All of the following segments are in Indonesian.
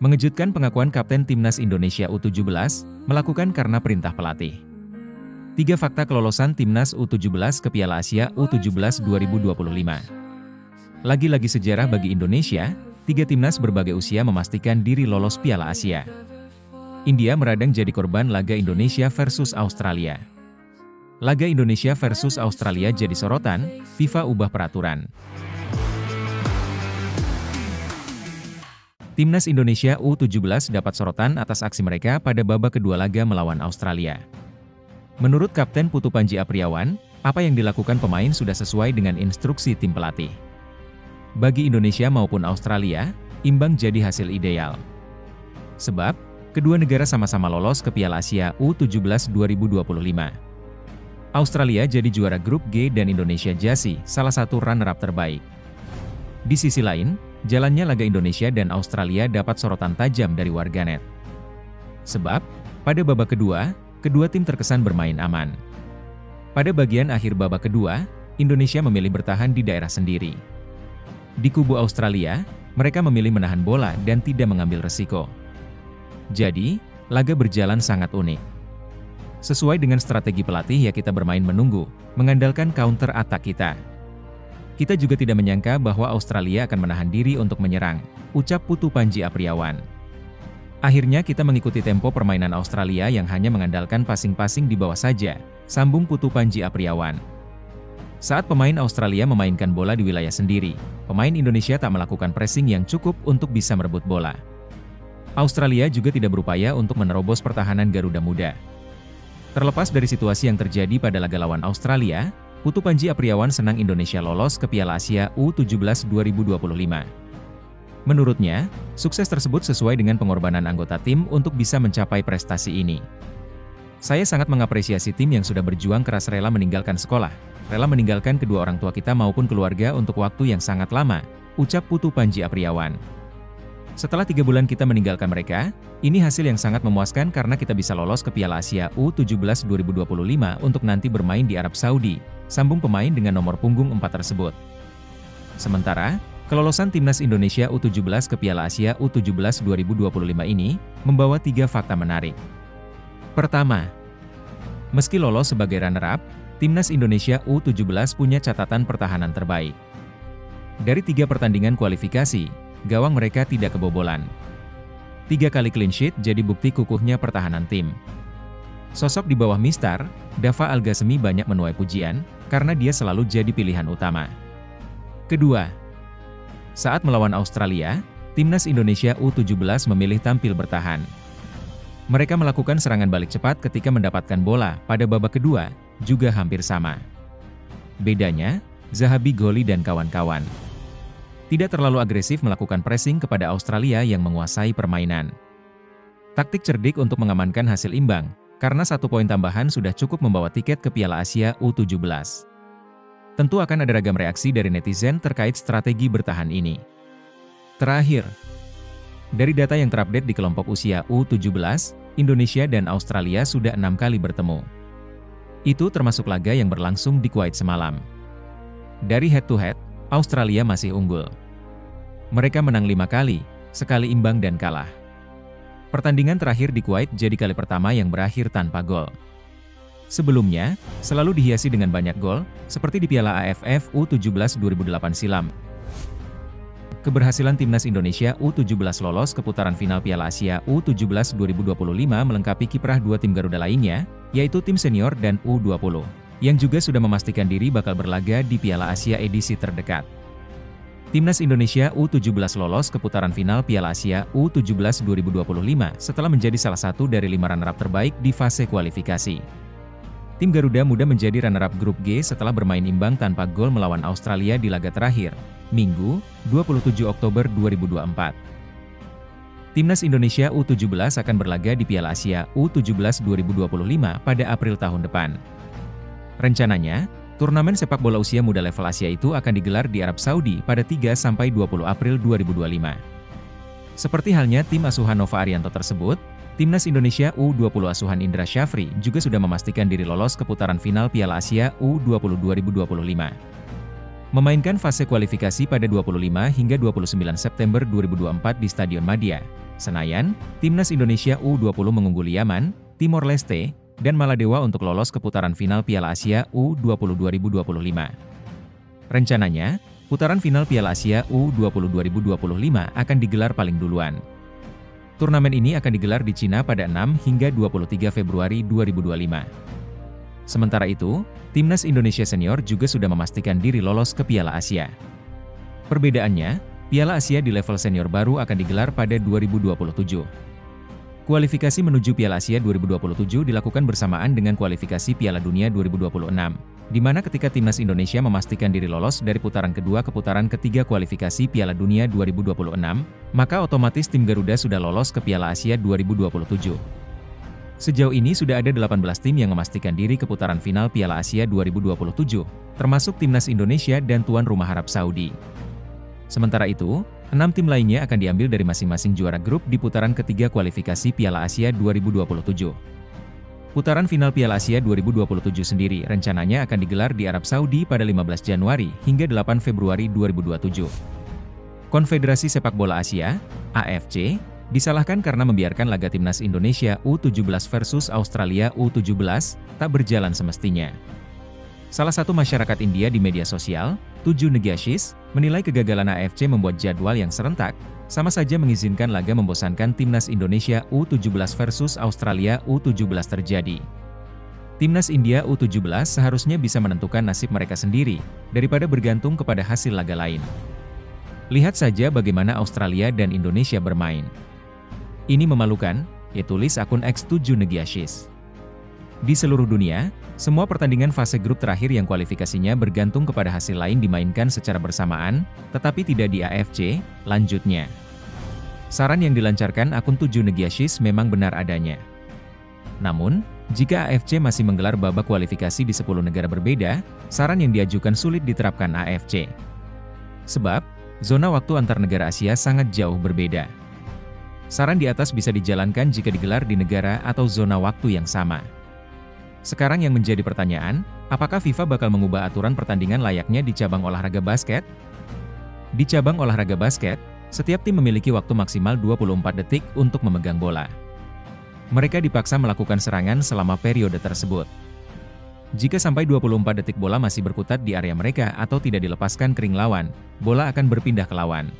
Mengejutkan pengakuan Kapten Timnas Indonesia U17, melakukan karena perintah pelatih. 3 fakta kelolosan Timnas U17 ke Piala Asia U17 2025. Lagi-lagi sejarah bagi Indonesia, 3 timnas berbagai usia memastikan diri lolos Piala Asia. India meradang jadi korban laga Indonesia versus Australia. Laga Indonesia versus Australia jadi sorotan, FIFA ubah peraturan. Timnas Indonesia U17 dapat sorotan atas aksi mereka pada babak kedua laga melawan Australia. Menurut Kapten Putu Panji Apriawan, apa yang dilakukan pemain sudah sesuai dengan instruksi tim pelatih. Bagi Indonesia maupun Australia, imbang jadi hasil ideal. Sebab, kedua negara sama-sama lolos ke Piala Asia U17 2025. Australia jadi juara grup G dan Indonesia jadi salah satu runner-up terbaik. Di sisi lain, jalannya laga Indonesia dan Australia dapat sorotan tajam dari warganet. Sebab, pada babak kedua, kedua tim terkesan bermain aman. Pada bagian akhir babak kedua, Indonesia memilih bertahan di daerah sendiri. Di kubu Australia, mereka memilih menahan bola dan tidak mengambil resiko. Jadi, laga berjalan sangat unik. Sesuai dengan strategi pelatih, ya kita bermain menunggu, mengandalkan counter attack kita. Kita juga tidak menyangka bahwa Australia akan menahan diri untuk menyerang, ucap Putu Panji Apriawan. Akhirnya kita mengikuti tempo permainan Australia yang hanya mengandalkan passing-passing di bawah saja, sambung Putu Panji Apriawan. Saat pemain Australia memainkan bola di wilayah sendiri, pemain Indonesia tak melakukan pressing yang cukup untuk bisa merebut bola. Australia juga tidak berupaya untuk menerobos pertahanan Garuda Muda. Terlepas dari situasi yang terjadi pada laga lawan Australia, Putu Panji Apriawan senang Indonesia lolos ke Piala Asia U17 2025. Menurutnya, sukses tersebut sesuai dengan pengorbanan anggota tim untuk bisa mencapai prestasi ini. Saya sangat mengapresiasi tim yang sudah berjuang keras, rela meninggalkan sekolah, rela meninggalkan kedua orang tua kita maupun keluarga untuk waktu yang sangat lama, ucap Putu Panji Apriawan. Setelah 3 bulan kita meninggalkan mereka, ini hasil yang sangat memuaskan karena kita bisa lolos ke Piala Asia U17 2025 untuk nanti bermain di Arab Saudi, sambung pemain dengan nomor punggung 4 tersebut. Sementara, kelolosan Timnas Indonesia U17 ke Piala Asia U17 2025 ini membawa 3 fakta menarik. Pertama, meski lolos sebagai runner-up, Timnas Indonesia U17 punya catatan pertahanan terbaik. Dari 3 pertandingan kualifikasi, gawang mereka tidak kebobolan. 3 kali clean sheet jadi bukti kukuhnya pertahanan tim. Sosok di bawah Mister Dava Al-Ghassemi banyak menuai pujian, karena dia selalu jadi pilihan utama. Kedua, saat melawan Australia, Timnas Indonesia U17 memilih tampil bertahan. Mereka melakukan serangan balik cepat ketika mendapatkan bola pada babak kedua, juga hampir sama. Bedanya, Zahabi Goli dan kawan-kawan tidak terlalu agresif melakukan pressing kepada Australia yang menguasai permainan. Taktik cerdik untuk mengamankan hasil imbang, karena 1 poin tambahan sudah cukup membawa tiket ke Piala Asia U17. Tentu akan ada ragam reaksi dari netizen terkait strategi bertahan ini. Terakhir, dari data yang terupdate di kelompok usia U17, Indonesia dan Australia sudah 6 kali bertemu. Itu termasuk laga yang berlangsung di Kuwait semalam. Dari head-to-head, Australia masih unggul. Mereka menang 5 kali, sekali imbang dan kalah. Pertandingan terakhir di Kuwait jadi kali pertama yang berakhir tanpa gol. Sebelumnya, selalu dihiasi dengan banyak gol, seperti di Piala AFF U17 2008 silam. Keberhasilan Timnas Indonesia U17 lolos ke putaran final Piala Asia U17 2025 melengkapi kiprah 2 tim Garuda lainnya, yaitu tim senior dan U20, yang juga sudah memastikan diri bakal berlaga di Piala Asia edisi terdekat. Timnas Indonesia U17 lolos ke putaran final Piala Asia U17 2025 setelah menjadi salah satu dari 5 runner-up terbaik di fase kualifikasi. Tim Garuda Muda menjadi runner-up grup G setelah bermain imbang tanpa gol melawan Australia di laga terakhir, Minggu, 27 Oktober 2024. Timnas Indonesia U17 akan berlaga di Piala Asia U17 2025 pada April tahun depan. Rencananya, turnamen sepak bola usia muda level Asia itu akan digelar di Arab Saudi pada 3–20 April 2025. Seperti halnya tim asuhan Nova Arianto tersebut, Timnas Indonesia U20 asuhan Indra Syafri juga sudah memastikan diri lolos ke putaran final Piala Asia U20 2025. Memainkan fase kualifikasi pada 25 hingga 29 September 2024 di Stadion Madia, Senayan, Timnas Indonesia U20 mengungguli Yaman, Timor Leste, dan Maladewa untuk lolos ke putaran final Piala Asia U20 2025. Rencananya, putaran final Piala Asia U20 2025 akan digelar paling duluan. Turnamen ini akan digelar di Cina pada 6 hingga 23 Februari 2025. Sementara itu, Timnas Indonesia Senior juga sudah memastikan diri lolos ke Piala Asia. Perbedaannya, Piala Asia di level senior baru akan digelar pada 2027. Kualifikasi menuju Piala Asia 2027 dilakukan bersamaan dengan kualifikasi Piala Dunia 2026, di mana ketika Timnas Indonesia memastikan diri lolos dari putaran kedua ke putaran ketiga kualifikasi Piala Dunia 2026, maka otomatis tim Garuda sudah lolos ke Piala Asia 2027. Sejauh ini sudah ada 18 tim yang memastikan diri ke putaran final Piala Asia 2027, termasuk Timnas Indonesia dan tuan rumah Arab Saudi. Sementara itu, 6 tim lainnya akan diambil dari masing-masing juara grup di putaran ketiga kualifikasi Piala Asia 2027. Putaran final Piala Asia 2027 sendiri rencananya akan digelar di Arab Saudi pada 15 Januari hingga 8 Februari 2027. Konfederasi Sepak Bola Asia, AFC, disalahkan karena membiarkan laga Timnas Indonesia U17 versus Australia U17 tak berjalan semestinya. Salah satu masyarakat India di media sosial, Tujuh Negashis, menilai kegagalan AFC membuat jadwal yang serentak, sama saja mengizinkan laga membosankan Timnas Indonesia U17 versus Australia U17 terjadi. Timnas India U17 seharusnya bisa menentukan nasib mereka sendiri, daripada bergantung kepada hasil laga lain. Lihat saja bagaimana Australia dan Indonesia bermain. Ini memalukan, ya tulis akun X7 Negashis. Di seluruh dunia, semua pertandingan fase grup terakhir yang kualifikasinya bergantung kepada hasil lain dimainkan secara bersamaan, tetapi tidak di AFC, lanjutnya. Saran yang dilancarkan akun 7 Negashis memang benar adanya. Namun, jika AFC masih menggelar babak kualifikasi di 10 negara berbeda, saran yang diajukan sulit diterapkan AFC. Sebab, zona waktu antar negara Asia sangat jauh berbeda. Saran di atas bisa dijalankan jika digelar di negara atau zona waktu yang sama. Sekarang yang menjadi pertanyaan, apakah FIFA bakal mengubah aturan pertandingan layaknya di cabang olahraga basket? Di cabang olahraga basket, setiap tim memiliki waktu maksimal 24 detik untuk memegang bola. Mereka dipaksa melakukan serangan selama periode tersebut. Jika sampai 24 detik bola masih berkutat di area mereka atau tidak dilepaskan ke ring lawan, bola akan berpindah ke lawan.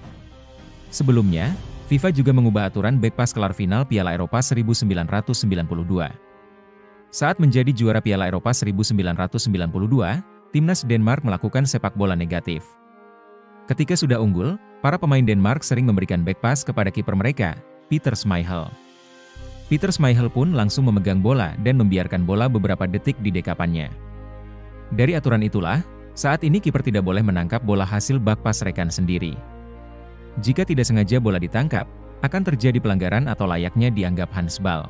Sebelumnya, FIFA juga mengubah aturan back pass kelar final Piala Eropa 1992. Saat menjadi juara Piala Eropa 1992, Timnas Denmark melakukan sepak bola negatif. Ketika sudah unggul, para pemain Denmark sering memberikan back pass kepada kiper mereka, Peter Schmeichel. Peter Schmeichel pun langsung memegang bola dan membiarkan bola beberapa detik di dekapannya. Dari aturan itulah, saat ini kiper tidak boleh menangkap bola hasil back pass rekan sendiri. Jika tidak sengaja bola ditangkap, akan terjadi pelanggaran atau layaknya dianggap handsball.